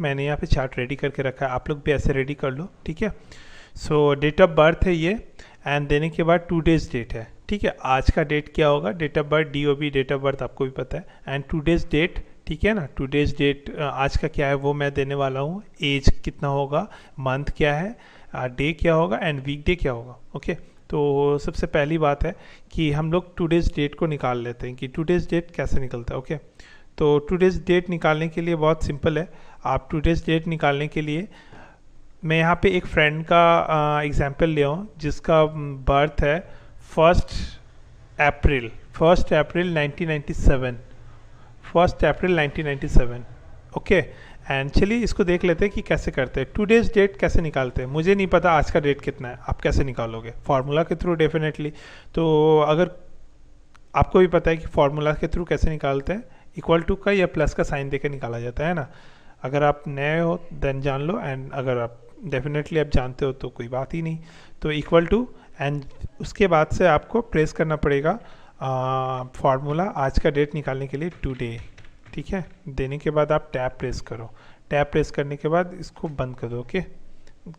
मैंने यहाँ पे चार्ट रेडी करके रखा है, आप लोग भी ऐसे रेडी कर लो, ठीक है। सो डेट ऑफ बर्थ है ये, एंड देने के बाद टूडेज डेट है, ठीक है। आज का डेट क्या होगा, date of birth, DOB date of birth आपको भी पता है, एंड टूडेज डेट, ठीक है ना। टूडेज डेट आज का क्या है वो मैं देने वाला हूँ, एज कितना होगा, मंथ क्या है, डे क्या होगा, एंड वीक डे क्या होगा, ओके। तो सबसे पहली बात है कि हम लोग टूडेज डेट को निकाल लेते हैं कि टूडेज डेट कैसे निकलता है, ओके। तो टूडेज डेट निकालने के लिए बहुत सिंपल है। आप टूडेज डेट निकालने के लिए, मैं यहाँ पे एक फ्रेंड का एग्जांपल ले आऊँ जिसका बर्थ है 1 अप्रैल 1997, 1 अप्रैल 1997, ओके। एंड चलिए इसको देख लेते हैं कि कैसे करते हैं, टूडेज डेट कैसे निकालते हैं। मुझे नहीं पता आज का डेट कितना है, आप कैसे निकालोगे, फार्मूला के थ्रू डेफिनेटली। तो अगर आपको भी पता है कि फार्मूला के थ्रू कैसे निकालते हैं, इक्वल टू का या प्लस का साइन देकर निकाला जाता है ना। अगर आप नए हो देन जान लो, एंड अगर आप डेफिनेटली आप जानते हो तो कोई बात ही नहीं। तो इक्वल टू, एंड उसके बाद से आपको प्रेस करना पड़ेगा फार्मूला आज का डेट निकालने के लिए, टुडे, ठीक है। देने के बाद आप टैब प्रेस करो, टैब प्रेस करने के बाद इसको बंद कर दो, ओके।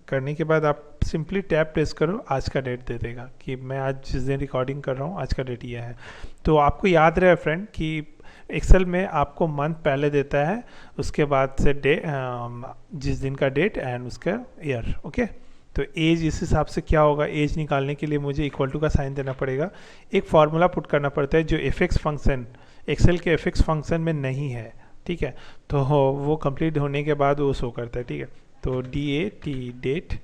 करने के बाद आप सिंपली टैब प्रेस करो, आज का डेट दे देगा कि मैं आज जिस दिन रिकॉर्डिंग कर रहा हूँ आज का डेट ये है। तो आपको याद रहे फ्रेंड कि एक्सेल में आपको मंथ पहले देता है, उसके बाद से डे, जिस दिन का डेट एंड उसका ईयर, ओके। तो एज इस हिसाब से क्या होगा, एज निकालने के लिए मुझे इक्वल टू का साइन देना पड़ेगा, एक फार्मूला पुट करना पड़ता है जो एफएक्स फंक्शन, एक्सेल के एफएक्स फंक्शन में नहीं है, ठीक है। तो वो कंप्लीट होने के बाद वो शो करता है, ठीक है। तो DAT डेट,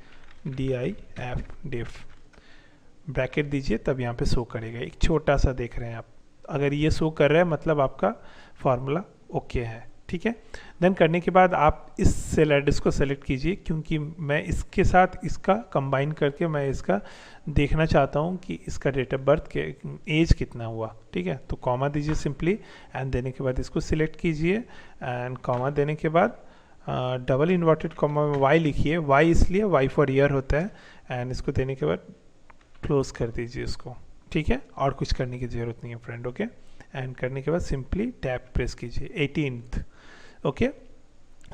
DIF डिफ, ब्रैकेट दीजिए तब यहाँ पे शो करेगा, एक छोटा सा देख रहे हैं आप, अगर ये शो कर रहा है मतलब आपका फार्मूला ओके है, ठीक है। देन करने के बाद आप इस सेल एड्रेस को सेलेक्ट कीजिए, क्योंकि मैं इसके साथ इसका कंबाइन करके मैं इसका देखना चाहता हूँ कि इसका डेट ऑफ बर्थ के एज कितना हुआ, ठीक है। तो कॉमा दीजिए सिंपली, एंड देने के बाद इसको सिलेक्ट कीजिए, एंड कॉमा देने के बाद डबल इन्वर्टेड कॉमा में y लिखिए, y इसलिए y फॉर ईयर होता है, एंड इसको देने के बाद क्लोज कर दीजिए इसको, ठीक है। और कुछ करने की ज़रूरत नहीं है फ्रेंड, ओके। एंड करने के बाद सिंपली टैब प्रेस कीजिए, 18th, ओके।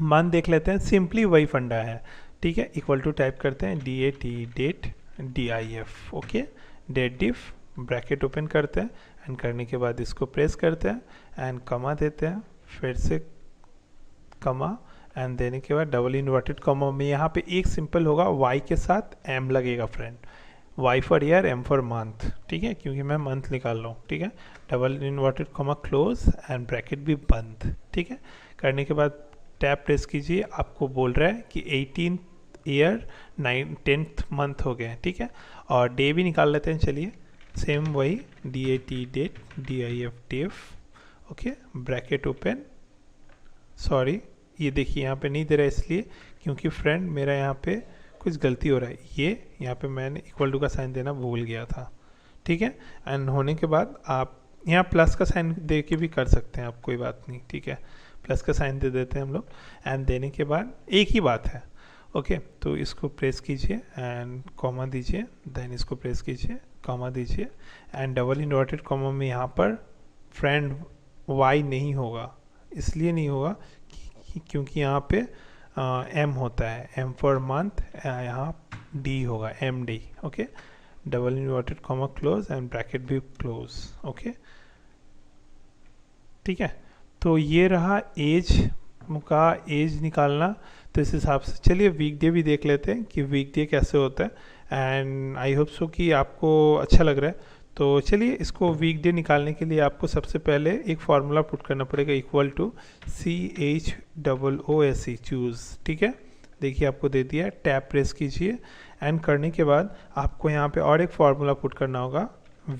मान देख लेते हैं, सिंपली वही फंडा है, ठीक है। इक्वल टू टाइप करते हैं, DAT date, DIF, okay, date diff, bracket open करते हैं, एंड करने के बाद इसको प्रेस करते हैं, एंड कमा देते हैं, फिर से कमा, एंड देने के बाद डबल इन्वर्टेड कॉमा में यहाँ पे एक सिंपल होगा, y के साथ m लगेगा friend, y for year, m for month, ठीक है, क्योंकि मैं मंथ निकाल रहा हूँ, ठीक है। Double inverted comma close, and bracket भी बंद, ठीक है। करने के बाद टैब प्रेस कीजिए, आपको बोल रहा है कि 18th ईयर 10th मंथ हो गए, ठीक है। और डे भी निकाल लेते हैं, चलिए सेम वही, DAT डेट, DIF डिफ, ओके, ब्रैकेट ओपन, सॉरी ये देखिए यहाँ पे नहीं दे रहा है, इसलिए क्योंकि फ्रेंड मेरा यहाँ पे कुछ गलती हो रहा है, ये यहाँ पे मैंने इक्वल टू का साइन देना भूल गया था, ठीक है। एंड होने के बाद आप यहाँ प्लस का साइन दे के भी कर सकते हैं आप, कोई बात नहीं, ठीक है। प्लस का साइन दे देते हैं हम लोग, एंड देने के बाद एक ही बात है, ओके। तो इसको प्रेस कीजिए एंड कॉमा दीजिए, देन इसको प्रेस कीजिए, कॉमा दीजिए, एंड डबल इन्वर्टेड कॉमा में यहाँ पर फ्रेंड y नहीं होगा, इसलिए नहीं होगा क्योंकि यहाँ पे m होता है, m फॉर मंथ, यहाँ d होगा, MD, okay. Double inverted comma close, and bracket भी क्लोज, ओके, ठीक है। तो ये रहा एज का, एज निकालना। तो इस हिसाब से चलिए वीक डे भी देख लेते हैं कि वीक डे कैसे होता है, एंड आई होप सो कि आपको अच्छा लग रहा है। तो चलिए इसको वीक डे निकालने के लिए आपको सबसे पहले एक फार्मूला पुट करना पड़ेगा, इक्वल टू CHOOSE, चूज़, ठीक है। देखिए आपको दे दिया, टैब प्रेस कीजिए, एंड करने के बाद आपको यहाँ पे और एक फार्मूला पुट करना होगा,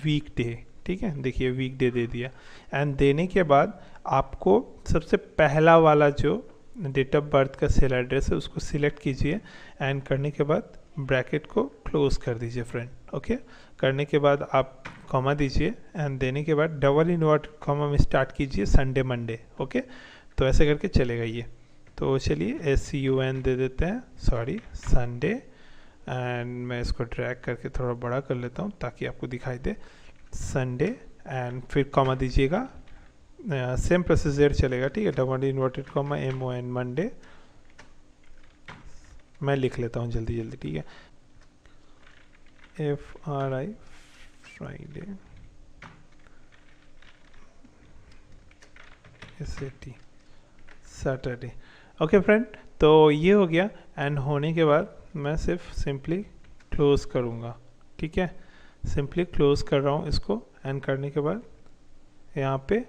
वीक डे, ठीक है। देखिए वीक डे दे दिया, एंड देने के बाद आपको सबसे पहला वाला जो डेट ऑफ बर्थ का सेल एड्रेस है उसको सिलेक्ट कीजिए, एंड करने के बाद ब्रैकेट को क्लोज कर दीजिए फ्रेंड, ओके। करने के बाद आप कॉमा दीजिए, एंड देने के बाद डबल इन्वर्टेड कॉमा में स्टार्ट कीजिए संडे मंडे, ओके। तो ऐसे करके चलेगा ये। तो चलिए SUN दे देते हैं, सॉरी संडे, एंड मैं इसको ड्रैग करके थोड़ा बड़ा कर लेता हूँ ताकि आपको दिखाई दे, संडे, एंड फिर कॉमा दीजिएगा, सेम प्रोसीजर चलेगा, ठीक है। Double inverted comma MON Monday, मैं लिख लेता हूँ जल्दी जल्दी, ठीक है। FRI Friday, SAT Saturday. Okay friend, तो ये हो गया। एंड होने के बाद मैं सिर्फ सिंपली क्लोज करूँगा, ठीक है। सिंपली क्लोज कर रहा हूँ इसको, एंड करने के बाद यहाँ पे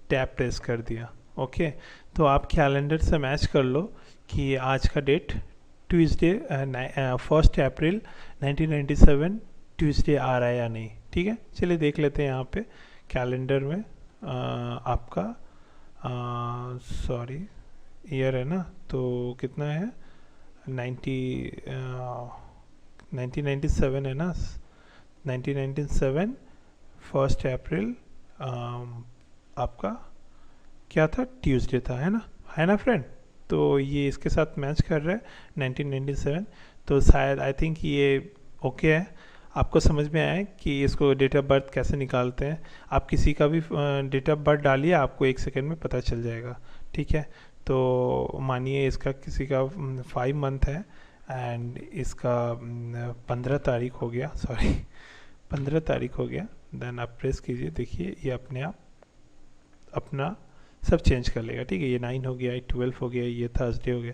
टैब प्रेस कर दिया। ओके, तो आप कैलेंडर से मैच कर लो कि आज का डेट ट्यूसडे 1 अप्रैल 1997 ट्यूसडे आ रहा है या नहीं, ठीक है। चलिए देख लेते हैं यहाँ पे कैलेंडर में आपका सॉरी ईयर है ना, तो कितना है 1997 है ना, 1997 1 अप्रैल आपका क्या था, ट्यूसडे था, है ना फ्रेंड। तो ये इसके साथ मैच कर रहा है 1997, तो शायद आई थिंक ये ओके है। आपको समझ में आया कि इसको डेट ऑफ बर्थ कैसे निकालते हैं। आप किसी का भी डेट ऑफ बर्थ डालिए, आपको 1 सेकेंड में पता चल जाएगा, ठीक है। तो मानिए इसका किसी का 5 मंथ है एंड इसका 15 तारीख हो गया, सॉरी 15 तारीख हो गया। देन आप प्रेस कीजिए, देखिए ये अपने आप अपना सब चेंज कर लेगा, ठीक है। ये 9 हो गया, ये 12 हो गया, ये थर्सडे हो गया,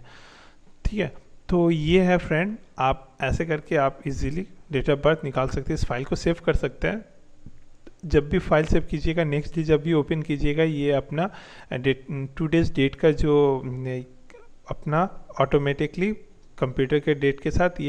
ठीक है। तो ये है फ्रेंड, आप ऐसे करके आप इजीली डेट ऑफ बर्थ निकाल सकते हैं। इस फाइल को सेव कर सकते हैं। जब भी फाइल सेव कीजिएगा, नेक्स्ट डे जब भी ओपन कीजिएगा, ये अपना टुडेज डेट का जो अपना ऑटोमेटिकली कंप्यूटर के डेट के साथ ये